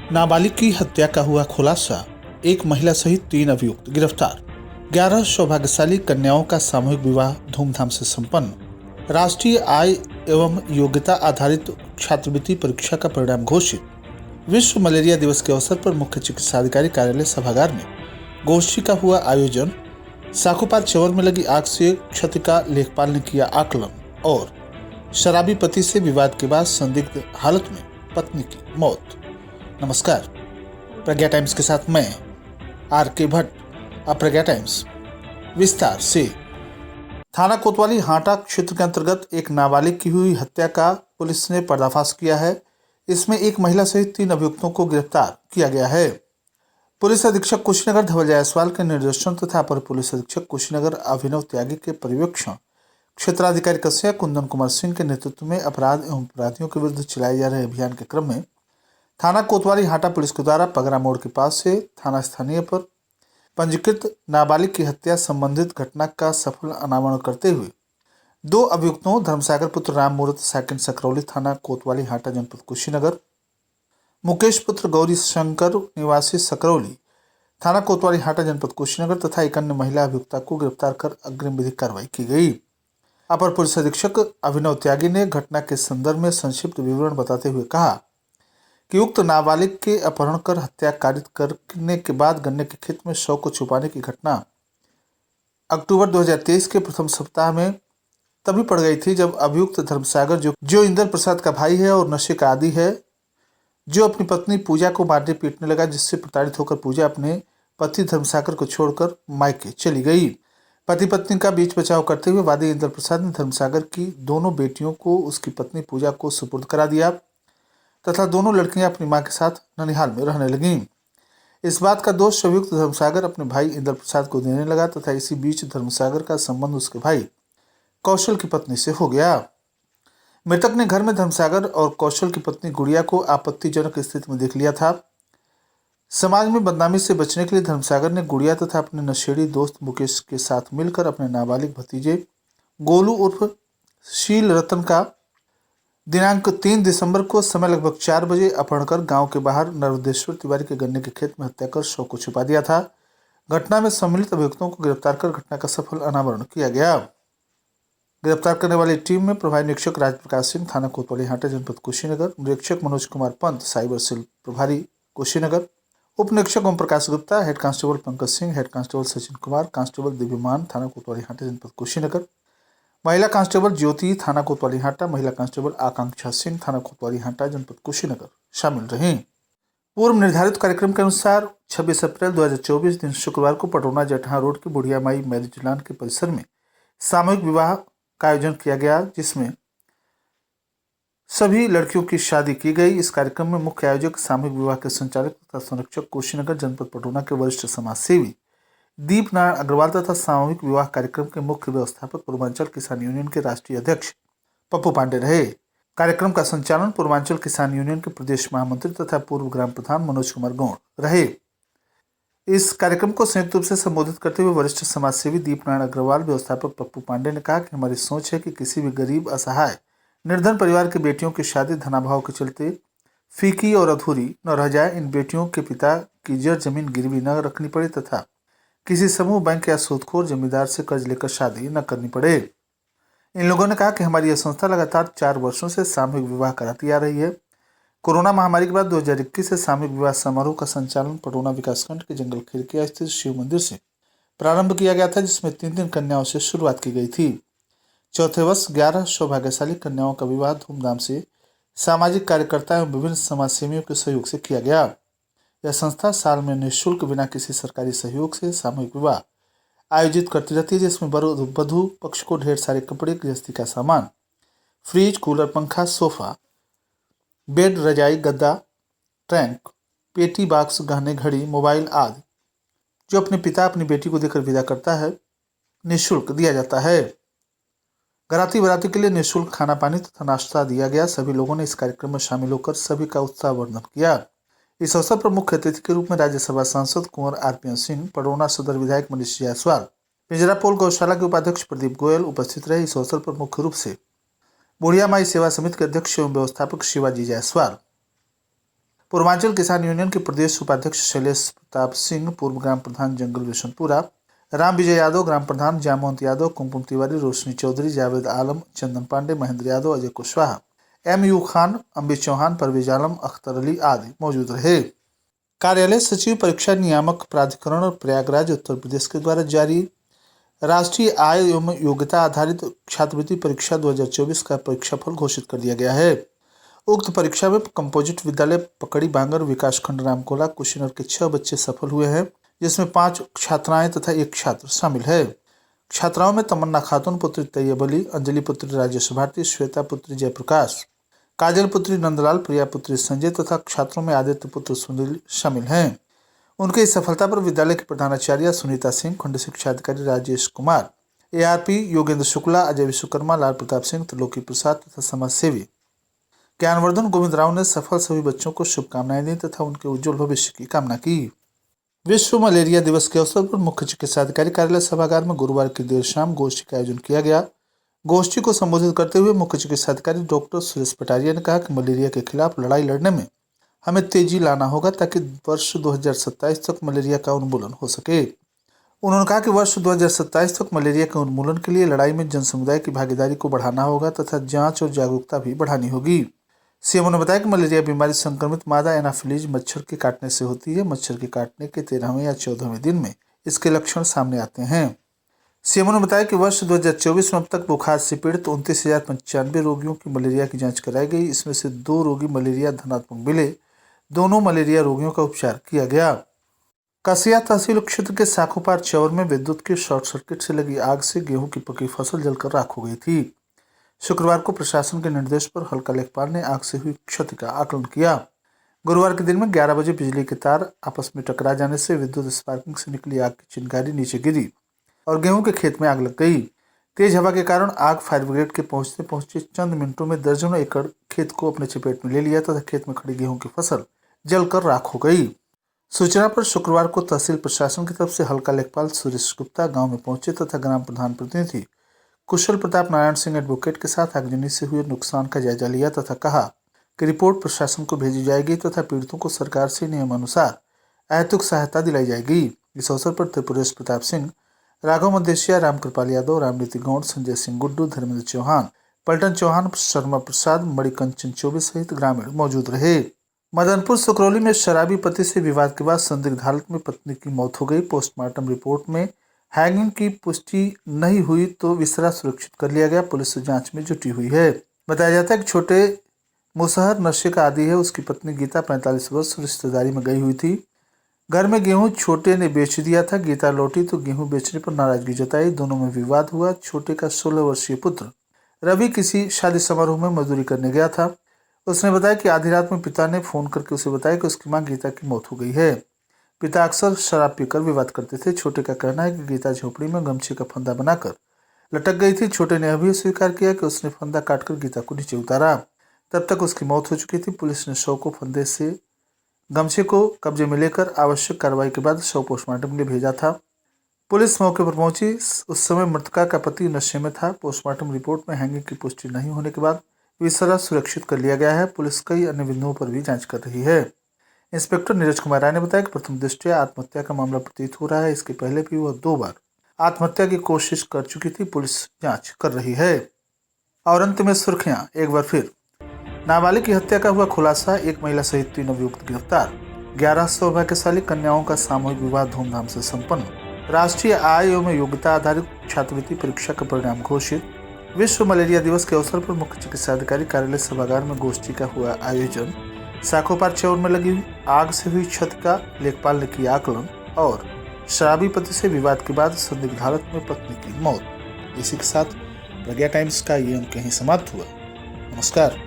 नाबालिग की हत्या का हुआ खुलासा, एक महिला सहित 3 अभियुक्त गिरफ्तार। 11 सौभाग्यशाली कन्याओं का सामूहिक विवाह धूमधाम से संपन्न। राष्ट्रीय आय एवं योग्यता आधारित छात्रवृत्ति परीक्षा का परिणाम घोषित। विश्व मलेरिया दिवस के अवसर पर मुख्य चिकित्साधिकारी कार्यालय सभागार में गोष्ठी का हुआ आयोजन। साखूपात चौर में लगी आग से क्षति का लेखपाल ने किया आकलन। और शराबी पति से विवाद के बाद संदिग्ध हालत में पत्नी की मौत। नमस्कार, प्रज्ञा टाइम्स के साथ मैं आर.के. भट्ट। अब प्रज्ञा टाइम्स विस्तार से। थाना कोतवाली हाटा क्षेत्र के अंतर्गत एक नाबालिग की हुई हत्या का पुलिस ने पर्दाफाश किया है। इसमें एक महिला सहित 3 अभियुक्तों को गिरफ्तार किया गया है। पुलिस अधीक्षक कुशीनगर धवल जायसवाल के निर्देशन तथा अपर पुलिस अधीक्षक कुशीनगर अभिनव त्यागी के पर्यवेक्षण, क्षेत्राधिकारी कस्या कुंदन कुमार सिंह के नेतृत्व में अपराध एवं अपराधियों के विरुद्ध चलाए जा रहे अभियान के क्रम में थाना कोतवाली हाटा पुलिस के द्वारा पगरा मोड़ के पास से थाना स्थानीय पर पंजीकृत नाबालिग की हत्या संबंधित घटना का सफल अनावरण करते हुए 2 अभियुक्तों धर्मसागर पुत्र राम मूर्त साकिन सकरौली थाना कोतवाली हाटा जनपद कुशीनगर, मुकेश पुत्र गौरी शंकर निवासी सकरौली थाना कोतवाली हाटा जनपद कुशीनगर तथा एक अन्य महिला अभियुक्ता को गिरफ्तार कर अग्रिम विधिक कार्रवाई की गई। अपर पुलिस अधीक्षक अभिनव त्यागी ने घटना के संदर्भ में संक्षिप्त विवरण बताते हुए कहा कि उक्त नाबालिग के अपहरण कर हत्या कारित करने के बाद गन्ने के खेत में शव को छुपाने की घटना अक्टूबर 2023 के प्रथम सप्ताह में तभी पड़ गई थी जब अभियुक्त धर्मसागर जो इंद्र प्रसाद का भाई है और नशे का आदी है, जो अपनी पत्नी पूजा को मारने पीटने लगा, जिससे प्रताड़ित होकर पूजा अपने पति धर्मसागर को छोड़कर मायके चली गई। पति पत्नी का बीच बचाव करते हुए वादी इंद्र प्रसाद ने धर्मसागर की दोनों बेटियों को उसकी पत्नी पूजा को सुपुर्द करा दिया तथा दोनों लड़कियां अपनी मां के साथ ननिहाल में रहने लगीं। इस बात का दोष अभियुक्त धर्मसागर अपने भाई इंद्र प्रसाद को देने लगा तथा इसी बीच धर्मसागर का संबंध उसके भाई कौशल की पत्नी से हो गया। मृतक ने घर में धर्मसागर और कौशल की पत्नी गुड़िया को आपत्तिजनक स्थिति में देख लिया था। समाज में बदनामी से बचने के लिए धर्मसागर ने गुड़िया तथा अपने नशेड़ी दोस्त मुकेश के साथ मिलकर अपने नाबालिग भतीजे गोलू उर्फ शील रतन का दिनांक 3 दिसंबर को समय लगभग 4 बजे अपहरण कर गांव के बाहर नर्मदेश्वर तिवारी के गन्ने के खेत में हत्या कर शव को छुपा दिया था। घटना में सम्मिलित अभियुक्तों को गिरफ्तार कर घटना का सफल अनावरण किया गया। गिरफ्तार करने वाली टीम में प्रभारी निरीक्षक राजप्रकाश सिंह थाना कोतवाली हाटा जनपद कुशीनगर, निरीक्षक मनोज कुमार पंत साइबर सेल प्रभारी कुशीनगर, उप निरीक्षक Om Prakash Gupta, head constable Pankaj Singh, head constable Sachin Kumar, constable Divyaman थाना कोतवाली हाटा जनपद कुशीनगर, महिला कांस्टेबल ज्योति थाना कोतवाली हाटा, महिला कांस्टेबल आकांक्षा सिंह थाना कोतवाली हाटा जनपद कुशीनगर शामिल रहे। पूर्व निर्धारित कार्यक्रम के अनुसार 26 अप्रैल 2024 दिन शुक्रवार को पटौना जटहा रोड के बुढ़िया माई मैरिज लॉन के परिसर में सामूहिक विवाह का आयोजन किया गया, जिसमें सभी लड़कियों की शादी की गई। इस कार्यक्रम में मुख्य आयोजक, सामूहिक विवाह के संचालक तथा संरक्षक कुशीनगर जनपद पटौना के वरिष्ठ समाज सेवी दीप नारायण अग्रवाल तथा सामूहिक विवाह कार्यक्रम के मुख्य व्यवस्थापक पूर्वांचल किसान यूनियन के राष्ट्रीय अध्यक्ष पप्पू पांडे रहे। कार्यक्रम का संचालन पूर्वांचल किसान यूनियन के प्रदेश महामंत्री तथा पूर्व ग्राम प्रधान मनोज कुमार गौड़ रहे। इस कार्यक्रम को संयुक्त रूप से संबोधित करते हुए वरिष्ठ समाज सेवी दीप नारायण अग्रवाल, व्यवस्थापक पप्पू पांडे ने कहा कि हमारी सोच है कि किसी भी गरीब, असहाय, निर्धन परिवार की बेटियों की शादी धनाभाव के चलते फीकी और अधूरी न रह जाए। इन बेटियों के पिता की जर जमीन गिरवी न रखनी पड़े तथा किसी समूह, बैंक या सूदखोर जमींदार से कर्ज लेकर शादी न करनी पड़े। इन लोगों ने कहा कि हमारी यह संस्था लगातार 4 वर्षों से सामूहिक विवाह कराती आ रही है। कोरोना महामारी के बाद 2021 से सामूहिक विवाह समारोह का संचालन पटौना विकासखंड के जंगल खिड़किया स्थित शिव मंदिर से प्रारंभ किया गया था, जिसमें 3 कन्याओं से शुरुआत की गई थी। चौथे वर्ष 11 सौभाग्यशाली कन्याओं का विवाह धूमधाम से सामाजिक कार्यकर्ता एवं विभिन्न समाजसेवियों के सहयोग से किया गया। यह संस्था साल में निःशुल्क बिना किसी सरकारी सहयोग से सामूहिक विवाह आयोजित करती रहती है, जिसमें वधू पक्ष को ढेर सारे कपड़े, गृहस्थी का सामान, फ्रिज, कूलर, पंखा, सोफा, बेड, रजाई, गद्दा, ट्रंक, पेटी, बॉक्स, गहने, घड़ी, मोबाइल आदि जो अपने पिता अपनी बेटी को देकर विदा करता है, निःशुल्क दिया जाता है। घराती बराती के लिए निःशुल्क खाना पानी तथा नाश्ता दिया गया। सभी लोगों ने इस कार्यक्रम में शामिल होकर सभी का उत्साहवर्धन किया। इस अवसर पर मुख्य अतिथि के रूप में राज्यसभा सांसद कुंवर आर.पी.एन. सिंह, पटौना सदर विधायक मनीष जायसवाल, पिंजरापोल गौशाला के उपाध्यक्ष प्रदीप गोयल उपस्थित रहे। इस अवसर पर मुख्य रूप से बुढ़िया माई सेवा समिति के अध्यक्ष एवं व्यवस्थापक शिवाजी जायसवाल, पूर्वांचल किसान यूनियन के प्रदेश उपाध्यक्ष शैलेश प्रताप सिंह, पूर्व ग्राम प्रधान जंगल बिशनपुरा, राम विजय यादव, ग्राम प्रधान जामवंत यादव, कुमकुम तिवारी, रोशनी चौधरी, जावेद आलम, चंदन पांडे, महेंद्र यादव, अजय कुशवाहा, MU खान, अम्बित चौहान, परवेज आलम, अख्तर अली आदि मौजूद रहे। कार्यालय सचिव, परीक्षा नियामक प्राधिकरण और प्रयागराज उत्तर प्रदेश के द्वारा जारी राष्ट्रीय आय एवं योग्यता आधारित छात्रवृत्ति परीक्षा 2024 का परीक्षाफल घोषित कर दिया गया है। उक्त परीक्षा में कंपोजिट विद्यालय पकड़ी बांगर विकासखंड रामकोला कुशीनगर के 6 बच्चे सफल हुए हैं, जिसमें 5 छात्राएं तथा 1 छात्र शामिल है। छात्राओं में तमन्ना खातून पुत्री तैयब अली, अंजलि पुत्री राजेश भारती, श्वेता पुत्री जयप्रकाश, काजल पुत्री नंदलाल, प्रिया पुत्री संजय तथा छात्रों में आदित्य पुत्र सुनील शामिल हैं। उनकी इस सफलता पर विद्यालय के प्रधानाचार्य सुनीता सिंह, खंड शिक्षा अधिकारी राजेश कुमार, ARP योगेंद्र शुक्ला, अजय विश्वकर्मा, लाल प्रताप सिंह, त्रिलोकी प्रसाद तथा समाज सेवी ज्ञानवर्धन गोविंद राव ने सफल सभी बच्चों को शुभकामनाएं दी तथा उनके उज्जवल भविष्य की कामना की। विश्व मलेरिया दिवस के अवसर पर मुख्य चिकित्सा अधिकारी कार्यालय सभागार में गुरुवार की देर शाम गोष्ठी का आयोजन किया गया। गोष्ठी को संबोधित करते हुए मुख्य चिकित्सा अधिकारी डॉक्टर सुरेश पटारिया ने कहा कि मलेरिया के खिलाफ लड़ाई लड़ने में हमें तेजी लाना होगा ताकि वर्ष 2027 तक मलेरिया का उन्मूलन हो सके। उन्होंने कहा कि वर्ष 2027 तक मलेरिया के उन्मूलन के लिए लड़ाई में जन समुदाय की भागीदारी को बढ़ाना होगा तथा जांच और जागरूकता भी बढ़ानी होगी। सीएमओ ने बताया कि मलेरिया बीमारी संक्रमित मादा एनाफिलीज मच्छर के काटने से होती है। मच्छर के काटने के 13वें या 14वें दिन में इसके लक्षण सामने आते हैं। सीएमओ ने बताया कि वर्ष 2024 में अब तक बुखार से पीड़ित 29,095 रोगियों की मलेरिया की जांच कराई गई। इसमें से 2 रोगी मलेरिया धनात्मक मिले। दोनों मलेरिया रोगियों का उपचार किया गया। कसिया तहसील क्षेत्र के साखोपार चौर में विद्युत के शॉर्ट सर्किट से लगी आग से गेहूं की पकी फसल जलकर राख हो गई थी। शुक्रवार को प्रशासन के निर्देश पर हल्का लेखपाल ने आग से हुई क्षति का आकलन किया। गुरुवार के दिन में 11 बजे बिजली के तार आपस में टकरा जाने से विद्युत स्पार्किंग से निकली आग की चिंगारी नीचे गिरी और गेहूं के खेत में आग लग गई। तेज हवा के कारण आग फायर ब्रिगेड के पहुंचते पहुंचते चंद मिनटों में दर्जनों एकड़ खेत को अपने चपेट में ले लिया तथा खेत में खड़ी गेहूं की फसल जलकर राख हो गई। सूचना पर शुक्रवार को तहसील प्रशासन की तरफ से हल्का लेखपाल सुरेश गुप्ता गांव में पहुंचे तथा ग्राम प्रधान प्रतिनिधि कुशल प्रताप नारायण सिंह एडवोकेट के साथ आगजनी से हुए नुकसान का जायजा लिया तथा कहा कि रिपोर्ट प्रशासन को भेजी जाएगी तथा पीड़ितों को सरकार से नियमानुसार अहैतुक सहायता दिलाई जाएगी। इस अवसर पर त्रिपुरेश प्रताप सिंह, राघव मदेशिया, रामकृपाल यादव, रामनीति गौड़, संजय सिंह गुड्डू, धर्मेंद्र चौहान, पलटन चौहान, शर्मा प्रसाद, मणिकंचन चौबे सहित ग्रामीण मौजूद रहे। मदनपुर सुकरौली में शराबी पति से विवाद के बाद संदिग्ध हालत में पत्नी की मौत हो गई। पोस्टमार्टम रिपोर्ट में हैंगिंग की पुष्टि नहीं हुई तो विसरा सुरक्षित कर लिया गया। पुलिस जांच में जुटी हुई है। बताया जाता है कि छोटे मुसहर नशे का आदी है। उसकी पत्नी गीता 45 वर्ष रिश्तेदारी में गई हुई थी। घर में गेहूं छोटे ने बेच दिया था। गीता लौटी तो गेहूं बेचने पर नाराजगी जताई। दोनों में विवाद हुआ। छोटे का 16 वर्षीय पुत्र रवि किसी शादी समारोह में मजदूरी करने गया था। उसने बताया कि आधी रात में पिता ने फोन करके उसे बताया कि उसकी मां गीता की मौत हो गई है। पिता अक्सर शराब पीकर विवाद करते थे। छोटे का कहना है कि गीता झोपड़ी में गमछे का फंदा बनाकर लटक गई थी। छोटे ने अभी स्वीकार किया कि उसने फंदा काटकर गीता को नीचे उतारा। तब तक उसकी मौत हो चुकी थी। पुलिस ने शव को फंदे से गमछे को कब्जे में लेकर आवश्यक कार्रवाई के बाद शव पोस्टमार्टम के लिए भेजा था। पुलिस मौके पर पहुंची। उस समय मृतका का पति नशे में था। पोस्टमार्टम रिपोर्ट में हैंगिंग की पुष्टि नहीं होने के बाद विसरा सुरक्षित कर लिया गया है। पुलिस कई अन्य बिंदुओं पर भी जांच कर रही है। इंस्पेक्टर नीरज कुमार राय ने बताया कि प्रथम दृष्टया आत्महत्या का मामला प्रतीत हो रहा है। इसके पहले भी वह 2 बार आत्महत्या की कोशिश कर चुकी थी। पुलिस जांच कर रही है। और अंत में सुर्खियां एक बार फिर। नाबालिग की हत्या का हुआ खुलासा, 1 महिला सहित 3 अभियुक्त गिरफ्तार। 11 सौभाग्यशाली कन्याओं का सामूहिक विवाह धूमधाम से संपन्न। राष्ट्रीय आय एवं योग्यता आधारित छात्रवृत्ति परीक्षा का परिणाम घोषित। विश्व मलेरिया दिवस के अवसर पर मुख्य चिकित्सा अधिकारी कार्यालय सभागार में गोष्ठी का हुआ आयोजन। साखोपार चौर में लगी आग से हुई क्षति का लेखपाल ने किया आकलन। और शराबी पति से विवाद के बाद संदिग्ध हालत में पत्नी की मौत। इसी के साथ प्रज्ञा टाइम्स का ये अंक यहीं समाप्त हुआ। नमस्कार।